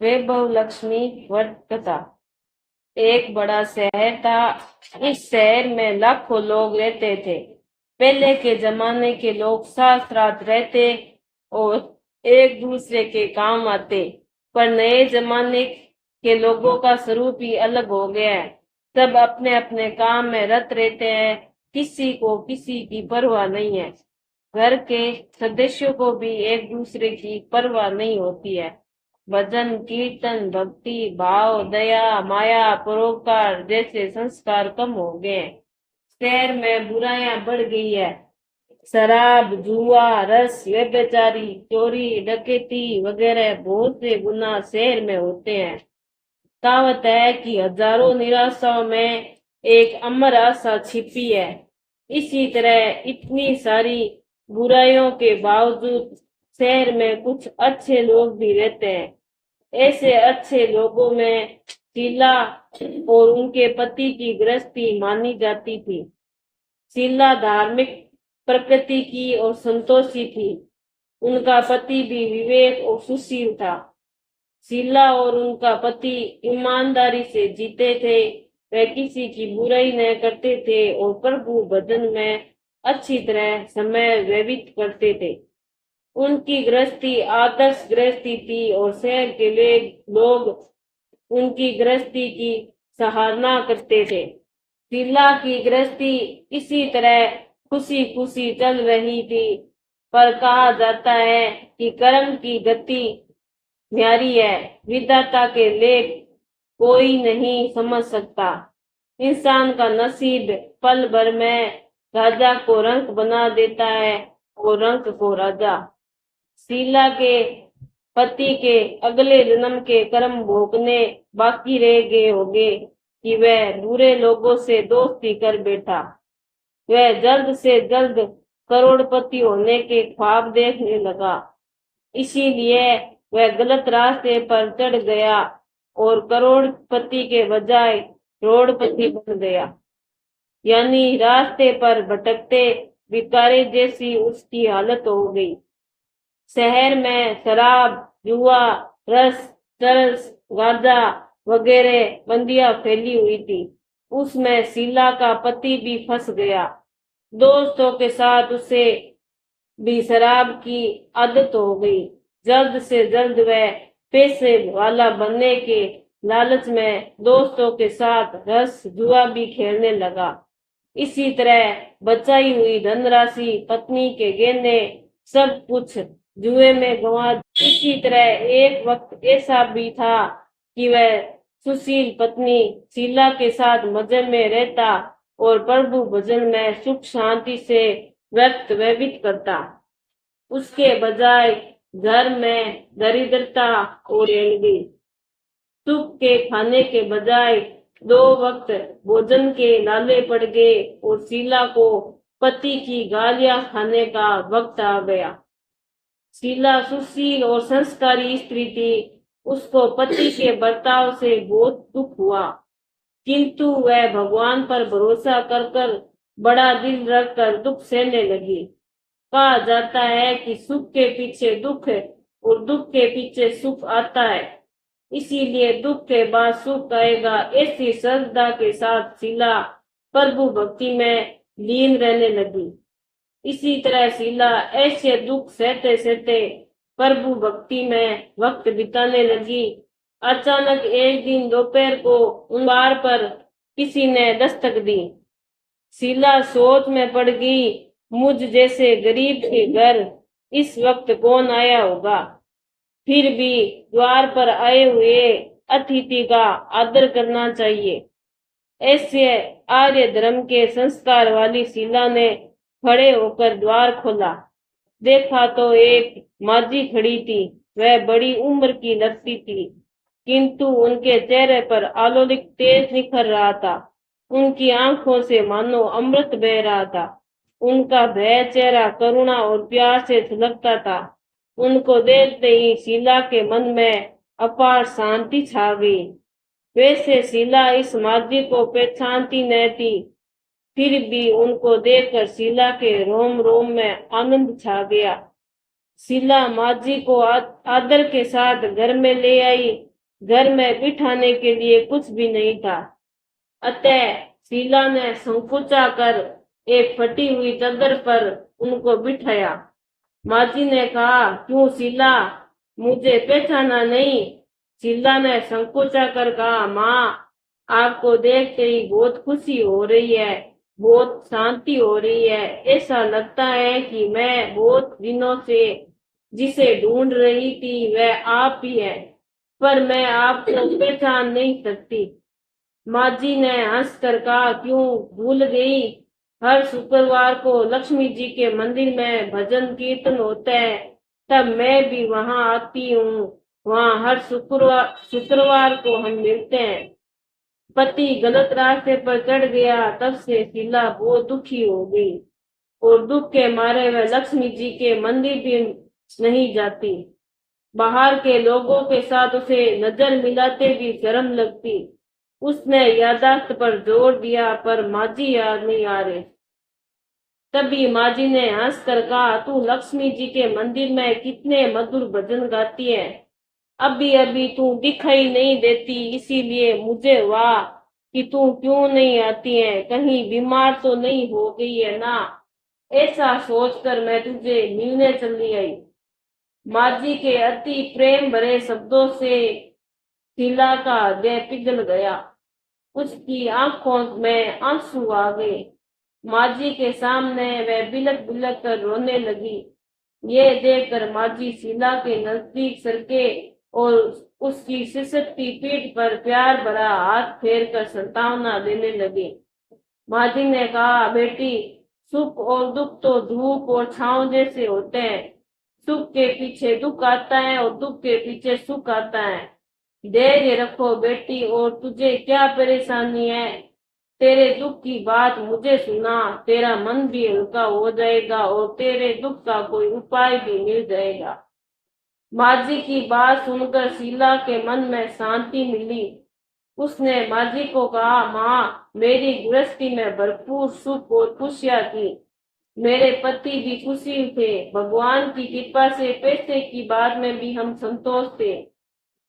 वैभव लक्ष्मी व्रत कथा। एक बड़ा शहर था। इस शहर में लाखों लोग रहते थे। पहले के जमाने के लोग साथ साथ रहते और एक दूसरे के काम आते, पर नए जमाने के लोगों का स्वरूप ही अलग हो गया है। सब अपने अपने काम में रत रहते हैं, किसी को किसी की परवाह नहीं है। घर के सदस्यों को भी एक दूसरे की परवाह नहीं होती है। भजन कीर्तन भक्ति भाव दया माया परोपकार जैसे संस्कार कम हो गए हैं। शहर में बुराइयां बढ़ गई है। शराब जुआ रस व्यभिचारी चोरी डकैती वगैरह बहुत से गुनाह शहर में होते हैं। कहावत है कि हजारों निराशाओं में एक अमर आशा छिपी है। इसी तरह इतनी सारी बुराइयों के बावजूद शहर में कुछ अच्छे लोग भी रहते हैं। ऐसे अच्छे लोगों में शीला और उनके पति की गृहस्थी मानी जाती थी। शीला धार्मिक प्रकृति की और संतोषी थी। उनका पति भी विवेक और सुशील था। शीला और उनका पति ईमानदारी से जीते थे। वे किसी की बुराई न करते थे और प्रभु भजन में अच्छी तरह समय व्यतीत करते थे। उनकी गृहस्थी आदर्श गृहस्थी थी और शहर के लोग उनकी गृहस्थी की सराहना करते थे। शीला की गृहस्थी इसी तरह खुशी खुशी चल रही थी, पर कहा जाता है कि कर्म की गति न्यारी है, विधाता के लेख कोई नहीं समझ सकता। इंसान का नसीब पल भर में राजा को रंक बना देता है और रंक को राजा। शीला के पति के अगले जन्म के कर्म भोगने बाकी रह गए होंगे कि वह बुरे लोगों से दोस्ती कर बैठा। वह जल्द से जल्द करोड़पति होने के ख्वाब देखने लगा। इसीलिए वह गलत रास्ते पर चढ़ गया और करोड़पति के बजाय रोड़पति बन गया। यानी रास्ते पर भटकते भिखारी जैसी उसकी हालत हो गई। शहर में शराब जुआ रस चरस गांजा वगैरह बंदियां फैली हुई थी। उसमें शीला का पति भी फंस गया। दोस्तों के साथ उसे भी शराब की आदत हो गई। जल्द से जल्द वह पैसे वाला बनने के लालच में दोस्तों के साथ रस जुआ भी खेलने लगा। इसी तरह बचाई हुई धनराशि पत्नी के गहने सब कुछ जुए में गंवा। इसी तरह एक वक्त ऐसा भी था कि वह सुशील पत्नी शीला के साथ मजे में रहता और प्रभु भजन में सुख शांति से वक्त व्यतीत करता। उसके बजाय घर में दरिद्रता और गई। सुख के खाने के बजाय 2 वक्त भोजन के लाले पड़ गए और शीला को पति की गालियां खाने का वक्त आ गया। शीला सुशील और संस्कारी स्त्री थी। उसको पति के बर्ताव से बहुत दुख हुआ, किंतु वह भगवान पर भरोसा कर कर बड़ा दिल रखकर दुख सहने लगी। कहा जाता है कि सुख के पीछे दुख और दुख के पीछे सुख आता है, इसीलिए दुख के बाद सुख आएगा। ऐसी श्रद्धा के साथ शीला प्रभु भक्ति में लीन रहने लगी। इसी तरह शीला ऐसे दुख सहते सहते प्रभु भक्ति में वक्त बिताने लगी। अचानक एक दिन दोपहर को उन द्वार पर किसी ने दस्तक दी। शीला सोच में पड़ गई, मुझ जैसे गरीब के घर इस वक्त कौन आया होगा। फिर भी द्वार पर आए हुए अतिथि का आदर करना चाहिए। ऐसे आर्य धर्म के संस्कार वाली शीला ने खड़े होकर द्वार खोला। देखा तो एक माझी खड़ी थी। वह बड़ी उम्र की लगती थी, किंतु उनके चेहरे पर अलौकिक तेज निखर रहा था। उनकी आंखों से मानो अमृत बह रहा था। उनका भय चेहरा करुणा और प्यार से छलकता था। उनको देखते ही शीला के मन में अपार शांति छा गई। वैसे शीला इस माझी को पहचानती न थी, फिर भी उनको देखकर शीला के रोम रोम में आनंद छा गया। शीला माझी को आदर के साथ घर में ले आई घर में बिठाने के लिए कुछ भी नहीं था। अतः शीला ने संकुचा कर एक फटी हुई चादर पर उनको बिठाया। माँ जी ने कहा, क्यों शीला, मुझे पहचाना नहीं? शीला ने संकोचा कर कहा, माँ, आपको देखते ही बहुत खुशी हो रही है, बहुत शांति हो रही है। ऐसा लगता है कि मैं बहुत दिनों से जिसे ढूंढ रही थी वह आप ही है, पर मैं आपको पहचान नहीं सकती। माँ जी ने हंस कर कहा, क्यों भूल गई? हर शुक्रवार को लक्ष्मी जी के मंदिर में भजन कीर्तन होता है, तब मैं भी वहां आती हूँ। वहां हर शुक्रवार शुक्रवार को हम मिलते हैं। पति गलत रास्ते पर चढ़ गया, तब से शीला बहुत दुखी हो गई और दुख के मारे वह लक्ष्मी जी के मंदिर भी नहीं जाती। बाहर के लोगों के साथ उसे नजर मिलाते भी शर्म लगती। उसने यादाश्त पर जोर दिया, पर माजी याद नहीं आ रहे। तभी माजी ने हंस कर कहा, तू लक्ष्मी जी के मंदिर में कितने मधुर भजन गाती है, अभी अभी तू दिखाई नहीं देती, इसीलिए मुझे वाह कि तू क्यों नहीं आती है, कहीं बीमार तो नहीं हो गई है ना? ऐसा सोचकर मैं तुझे मिलने चली आई। माजी के अति प्रेम भरे शब्दों से शीला का हृदय पिघल गया। उसकी आंखों में आंसू आ गए। माजी के सामने वह बिलक बिलक कर रोने लगी। ये देखकर माजी शीला के नजदीक सरके और उसकी सिसकती पीठ पर प्यार भरा हाथ फेर कर सांत्वना देने लगे। माजी ने कहा, बेटी, सुख और दुख तो धूप और छांव जैसे होते हैं। सुख के पीछे दुख आता है और दुख के पीछे सुख आता है। धैर्य रखो बेटी, और तुझे क्या परेशानी है? तेरे दुख की बात मुझे सुना, तेरा मन भी हल्का हो जाएगा और तेरे दुख का कोई उपाय भी मिल जाएगा। माजी की बात सुनकर शीला के मन में शांति मिली। उसने माजी को कहा, माँ, मेरी गृहस्थी में भरपूर सुख और खुशियां थी। मेरे पति भी खुशी थे। भगवान की कृपा से पैसे की बात में भी हम संतोष थे।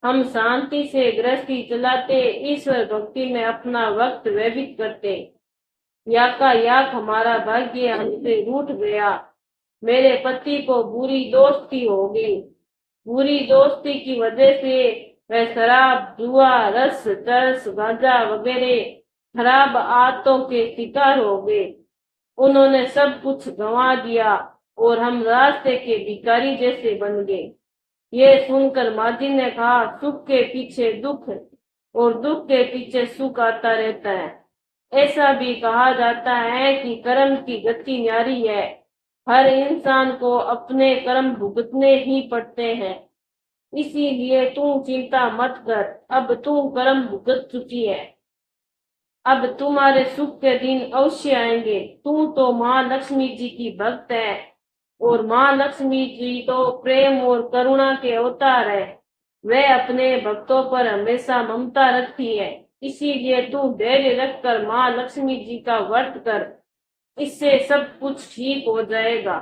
हम शांति से गृहस्थी चलाते, ईश्वर भक्ति में अपना वक्त व्यतीत करते। याक हमारा भाग्य हमसे रूठ गया। मेरे पति को बुरी दोस्ती हो गई। बुरी दोस्ती की वजह से वह शराब, जुआ, रस, चरस, गांजा वगैरह खराब आदतों के शिकार हो गए। उन्होंने सब कुछ गंवा दिया और हम रास्ते के भिखारी जैसे बन गए। ये सुनकर माजी ने कहा, सुख के पीछे दुख और दुख के पीछे सुख आता रहता है। ऐसा भी कहा जाता है कि कर्म की गति न्यारी है। हर इंसान को अपने कर्म भुगतने ही पड़ते हैं। इसीलिए तू चिंता मत कर, अब तू कर्म भुगत चुकी है। अब तुम्हारे सुख के दिन अवश्य आएंगे। तू तो माँ लक्ष्मी जी की भक्त है, और माँ लक्ष्मी जी तो प्रेम और करुणा के अवतार है। वह अपने भक्तों पर हमेशा ममता रखती है। इसीलिए तू धैर्य रखकर माँ लक्ष्मी जी का व्रत कर, इससे सब कुछ ठीक हो जाएगा।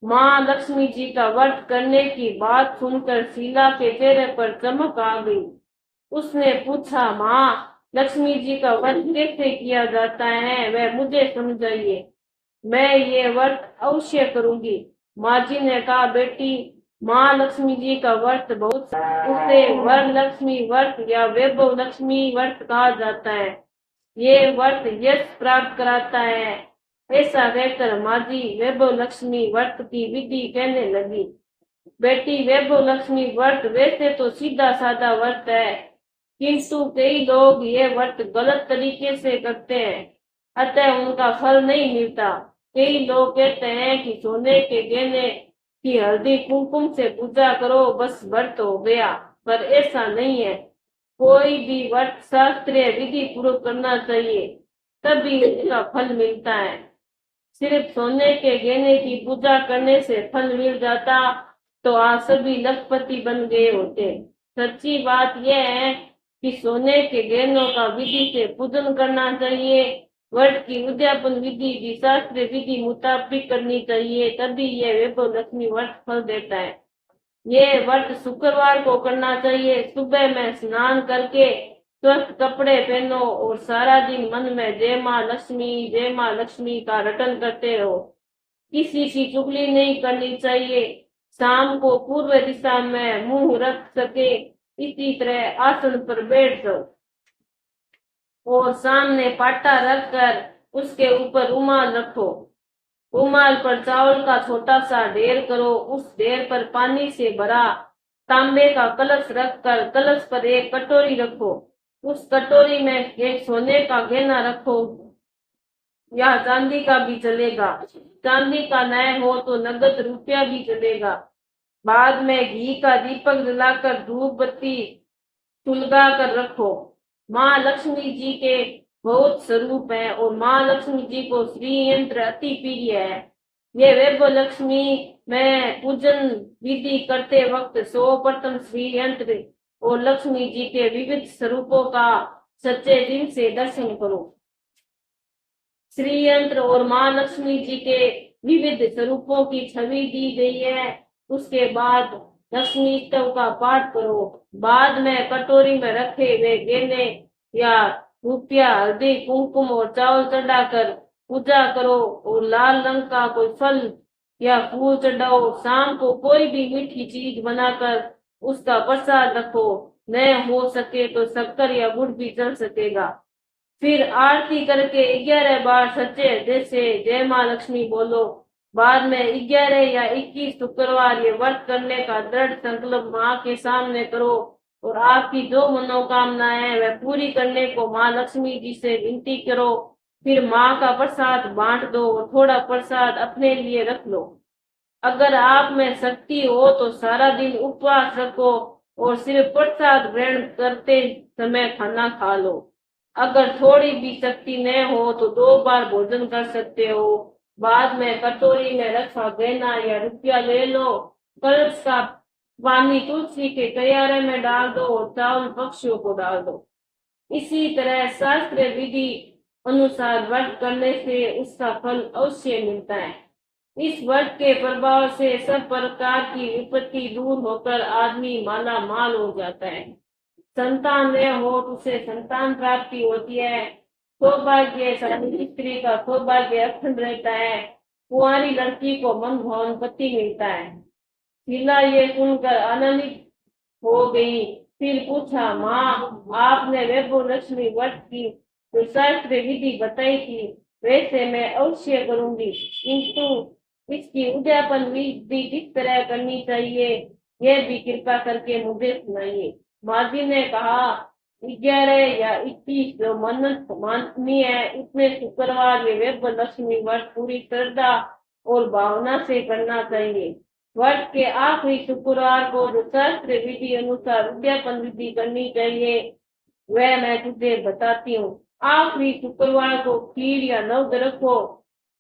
माँ लक्ष्मी जी का व्रत करने की बात सुनकर शीला के चेहरे पर चमक आ गई। उसने पूछा, माँ, लक्ष्मी जी का व्रत कैसे किया जाता है, वह मुझे समझाइए। मैं ये व्रत अवश्य करूंगी। माँ जी ने कहा, बेटी, माँ लक्ष्मी जी का व्रत बहुत, उसे वर लक्ष्मी व्रत या वैभव लक्ष्मी व्रत कहा जाता है। ये व्रत यश प्राप्त कराता है। ऐसा कहकर माँ जी वैभव लक्ष्मी व्रत की विधि कहने लगी। बेटी, वैभव लक्ष्मी व्रत वैसे तो सीधा साधा व्रत है, किंतु कई लोग ये व्रत गलत तरीके से करते हैं, अतः उनका फल नहीं मिलता। कई लोग कहते हैं कि सोने के गहने की हल्दी कुमकुम से पूजा करो, बस व्रत हो गया, पर ऐसा नहीं है। कोई भी व्रत शास्त्रीय विधि पूर्वक करना चाहिए, तभी उसका फल मिलता है। सिर्फ सोने के गहने की पूजा करने से फल मिल जाता तो आज सभी लखपति बन गए होते। सच्ची बात यह है कि सोने के गहनों का विधि से पूजन करना चाहिए। व्रत की उद्यापन विधि भी शास्त्रीय विधि मुताबिक करनी चाहिए, तभी यह वैभव लक्ष्मी व्रत फल देता है। ये व्रत शुक्रवार को करना चाहिए। सुबह में स्नान करके स्वस्थ कपड़े पहनो और सारा दिन मन में जय माँ लक्ष्मी का रटन करते रहो। किसी की चुगली नहीं करनी चाहिए। शाम को पूर्व दिशा में मुंह रख सके इसी तरह आसन पर बैठ जाओ और सामने पाटा रखकर उसके ऊपर रुमाल रखो। रुमाल पर चावल का छोटा सा ढेर करो। उस ढेर पर पानी से भरा तांबे का कलश रखकर कलश पर एक कटोरी रखो। उस कटोरी में एक सोने का गहना रखो या चांदी का भी चलेगा। चांदी का न हो तो नगद रुपया भी चलेगा। बाद में घी का दीपक जलाकर धूप बत्ती सुलगा कर रखो। माँ लक्ष्मी जी के बहुत स्वरूप है और माँ लक्ष्मी जी को श्री यंत्र अति प्रिय है। ये वैभव लक्ष्मी में पूजन विधि करते वक्त सर्वप्रथम श्री यंत्र और लक्ष्मी जी के विविध स्वरूपों का सच्चे दिल से दर्शन करो। श्री यंत्र और माँ लक्ष्मी जी के विविध स्वरूपों की छवि दी गई है। उसके बाद लक्ष्मी स्तव का पाठ करो। बाद में कटोरी में रखे हुए गहने या रुपया हल्दी कुमकुम और चावल चढ़ाकर पूजा करो और लाल रंग का कोई फल या फूल चढ़ाओ। शाम को कोई भी मीठी चीज बनाकर उसका प्रसाद रखो। न हो सके तो शक्कर या गुड़ भी चढ़ सकेगा। फिर आरती करके 11 बार सच्चे हृदय से जय माँ लक्ष्मी बोलो। बाद में 11 या 21 शुक्रवार ये व्रत करने का दृढ़ संकल्प माँ के सामने करो और आपकी जो मनोकामनाएं है वह पूरी करने को माँ लक्ष्मी जी से विनती करो। फिर माँ का प्रसाद बांट दो और थोड़ा प्रसाद अपने लिए रख लो। अगर आप में शक्ति हो तो सारा दिन उपवास रखो और सिर्फ प्रसाद ग्रहण करते समय खाना खा लो। अगर थोड़ी भी शक्ति न हो तो 2 बार भोजन कर सकते हो। बाद में कटोरी में रखा गहना या रुपया ले लो। कलश का पानी तुलसी के क्यारे में डाल दो और चावल पक्षियों को डाल दो। इसी तरह शास्त्र विधि अनुसार व्रत करने से उसका फल अवश्य मिलता है। इस व्रत के प्रभाव से सब प्रकार की विपत्ति दूर होकर आदमी माला माल हो जाता है। संतान न हो तो उसे संतान प्राप्ति होती है। सौभाग्यशाली स्त्री का सौभाग्य अखंड रहता है। कुंवारी लड़की को मन भवन पति मिलता है। शीला ये सुनकर आनंदित हो गई। फिर पूछा, माँ आपने वैभव लक्ष्मी व्रत की जो शास्त्र विधि बताई थी वैसे मैं अवश्य करूंगी, किंतु इसकी उद्यापन विधि किस तरह करनी चाहिए यह भी कृपा करके मुझे सुनाइए। माँ जी ने कहा, 11 या 21 जो मन्नत माननी है इतने शुक्रवार ये वैभव लक्ष्मी व्रत पूरी श्रद्धा और भावना से करना चाहिए। व्रत के आखिरी शुक्रवार को जो शास्त्र विधि अनुसार उद्यापन विधि करनी चाहिए वह मैं तुझे बताती हूँ। आखिरी शुक्रवार को खीर या नवद रखो।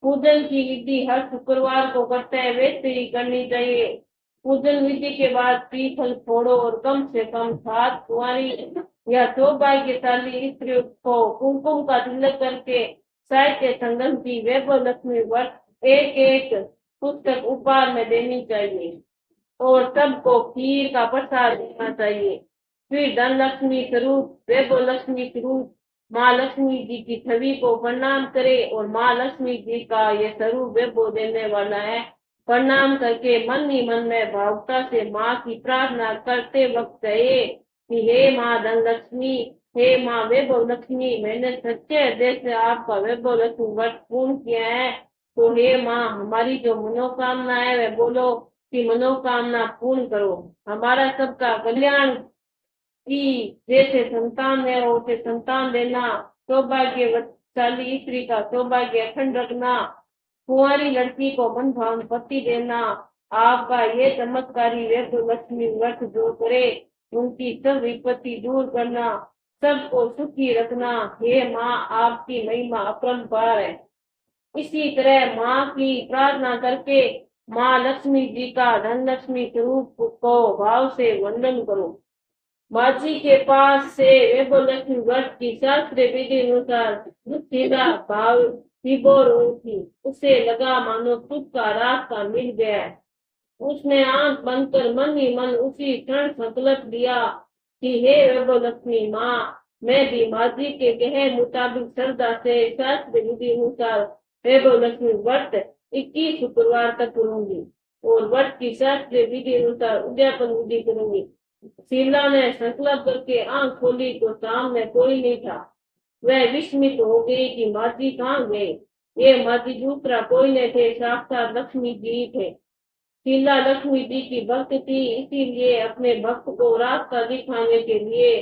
पूजन की विधि हर शुक्रवार को करते हैं वैसे ही करनी चाहिए। पूजन विधि के बाद श्रीफल फोड़ो और कम से कम 7 कुंवारी या सौभाग्यशाली स्त्रियों को कुमकुम का तिलक करके साहित्य संगम की वैभव लक्ष्मी व्रत एक एक पुस्तक उपहार में देनी चाहिए और सबको खीर का प्रसाद देना चाहिए। फिर धन लक्ष्मी स्वरूप वैभव लक्ष्मी स्वरूप माँ लक्ष्मी जी की छवि को प्रणाम करे और माँ लक्ष्मी जी का ये स्वरूप वैभव देने वाला है। प्रणाम करके मन ही मन में भावुकता से माँ की प्रार्थना करते वक्त कहे कि हे माँ धन लक्ष्मी, हे माँ वैभव लक्ष्मी, मैंने सच्चे हृदय से आपका वैभव लक्ष्मी व्रत पूर्ण किया है। तो हे माँ हमारी जो मनोकामना है वह बोलो कि मनोकामना पूर्ण करो। हमारा सबका कल्याण की जैसे संतान है उसे संतान देना। सौभाग्यवशाली स्त्री का सौभाग्य अखंड रखना। कुंवारी लड़की को मन भावन पति देना। आपका ये चमत्कारी वैभव लक्ष्मी व्रत जो करे उनकी सब विपत्ति दूर करना, सबको सुखी रखना। हे माँ आपकी महिमा अपरंपार है। इसी तरह माँ की प्रार्थना करके माँ लक्ष्मी जी का धन लक्ष्मी स्वरूप को भाव से वंदन करो। माँ जी के पास से वैभव लक्ष्मी व्रत की शास्त्र विधि अनुसार सीधा भाव विभोर हुई थी। उसे लगा मानो सुख का रास्ता मिल गया है। उसने आंख बंद कर मन ही मन उसी क्षण संकल्प लिया कि हे वैभवलक्ष्मी माँ, मैं भी माँ जी के कहे मुताबिक श्रद्धा से शास्त्र विधि अनुसार वैभवलक्ष्मी व्रत 21 शुक्रवार तक करूंगी और व्रत की शास्त्रीय विधि अनुसार उद्यापन विधि करूंगी। शीला ने संकल्प करके आंख खोली तो सामने कोई नहीं था। वह विस्मित हो गई कि माँ जी कहाँ गए। ये माँ जी दूसरा कोई नहीं थे, साक्षात लक्ष्मी जी थे। शीला लक्ष्मी जी की भक्त थी, इसीलिए अपने भक्त को रास्ता दिखाने के लिए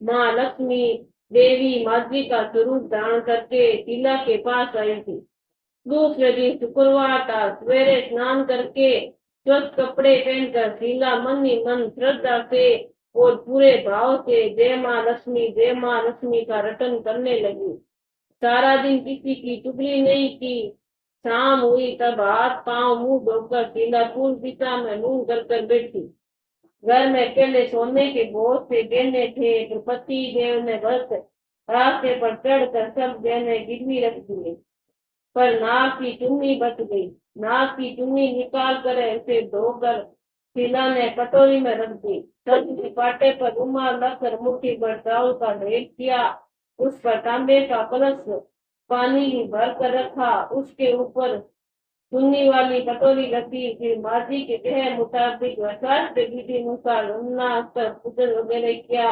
माँ लक्ष्मी देवी माँ जी का स्वरूप धारण करके शीला के पास आई थी। दूसरे दिन शुक्रवार था। सवेरे स्नान करके स्वच्छ कपड़े पहनकर शीला मन ही मन श्रद्धा से और पूरे भाव से जय माँ लक्ष्मी का रटन करने लगी। सारा दिन किसी की चुगली नहीं की। शाम हुई तब हाथ पांव मुंह धोकर शीला पूर्व दिशा में मुंह कर बैठी। घर में पहले सोने के बहुत से गहने थे, तो पति देव ने बस रास्ते पर चढ़कर सब गहने गिरवी रख दिए। पर नाक की चुन्नी बच गई। नाक की चुन्नी निकाल कर उसे धोकर शीला ने कटोरी में रख दी। सब्जी पाटे पर रुमाल रखकर मुट्ठी भर चावल का ढेर किया। उस पर तांबे का कलश पानी भर कर रखा। उसके ऊपर चुन्नी वाली कटोरी रखी। फिर माँ जी के कहे मुताबिक शास्त्र विधि अनुसार पूजन वगैरह किया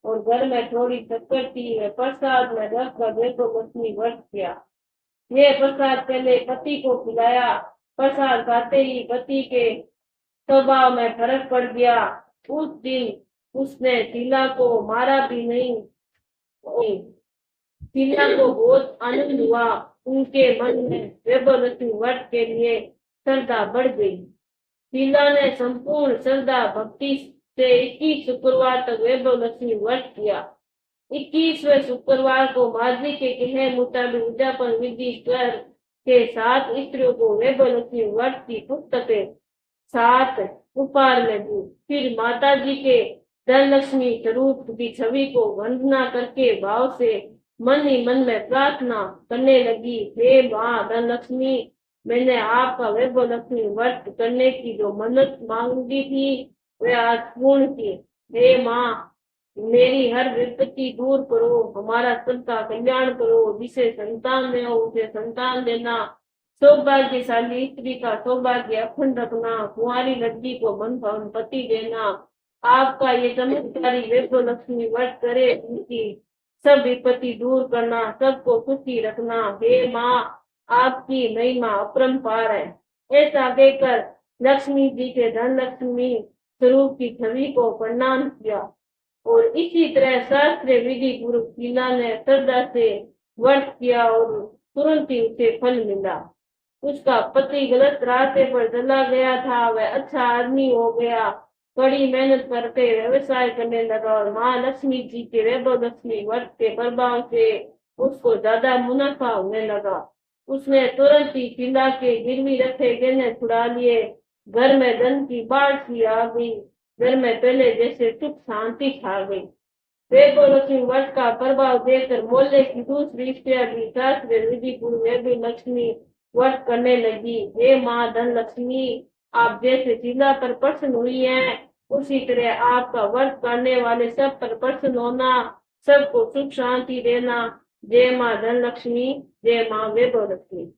और घर में थोड़ी शक्कर थी प्रसाद में रखकर देखो लक्ष्मी व्रत किया। ये प्रसाद पहले पति को खिलाया। प्रसाद खाते ही पति के स्वभाव में फर्क पड़ गया। उस दिन उसने शीला को मारा भी नहीं। शीला को बहुत आनंद हुआ। उनके मन में वैभवलक्ष्मी व्रत के लिए श्रद्धा बढ़ गई। शीला ने संपूर्ण श्रद्धा भक्ति से 21 शुक्रवार तक वैभवलक्ष्मी व्रत किया। 21वें शुक्रवार को माँ जी के कहे मुताबिक उद्यापन विधि कर के साथ स्त्रियों को वैभवलक्ष्मी व्रत की पुस्तकें साथ उपहार में दी। फिर माता जी के धन लक्ष्मी स्वरूप की छवि को वंदना करके भाव से मन ही मन में प्रार्थना करने लगी, हे माँ धन लक्ष्मी, मैंने आपका वैभवलक्ष्मी व्रत करने की जो मन्नत मांगी थी वह आज पूर्ण की। हे माँ, मेरी हर विपत्ति दूर करो, हमारा सबका कल्याण करो। जिसे संतान दे उसे संतान देना, सौभाग्यशाली स्त्री का सौभाग्य अखंड रखना, कुंवारी लड़की को मन भवन पति देना। आपका ये चमत्कारी वैभवलक्ष्मी व्रत करे, उनकी सब विपत्ति दूर करना, सबको खुशी रखना। हे माँ, आपकी महिमा अपरंपार है। ऐसा कहकर लक्ष्मी जी के धन लक्ष्मी स्वरूप की छवि को प्रणाम किया और इसी तरह शास्त्रीय विधि पूर्वक शीला ने श्रद्धा से व्रत किया और तुरंत ही उसे फल मिला। उसका पति गलत रास्ते पर चला गया था, वह अच्छा आदमी हो गया, कड़ी मेहनत करके व्यवसाय करने लगा और माँ लक्ष्मी जी के वैभवलक्ष्मी व्रत के प्रभाव से उसको ज्यादा मुनाफा होने लगा। उसने तुरंत ही शीला के गिरवी रखे गहने छुड़ा लिए। घर में धन की बाढ़ सी आ गई। घर में पहले जैसे सुख शांति छा गई। वैभवलक्ष्मी व्रत का प्रभाव देखकर मोहल्ले की दूसरी स्त्रियां भी शास्त्र विधि पूर्वक भी लक्ष्मी व्रत करने लगी। हे माँ धन लक्ष्मी, आप जैसे शीला पर प्रसन्न हुई हैं, उसी तरह आपका व्रत करने वाले सब पर प्रसन्न होना, सबको सुख शांति देना। जय माँ धन लक्ष्मी, जय माँ वैभवलक्ष्मी।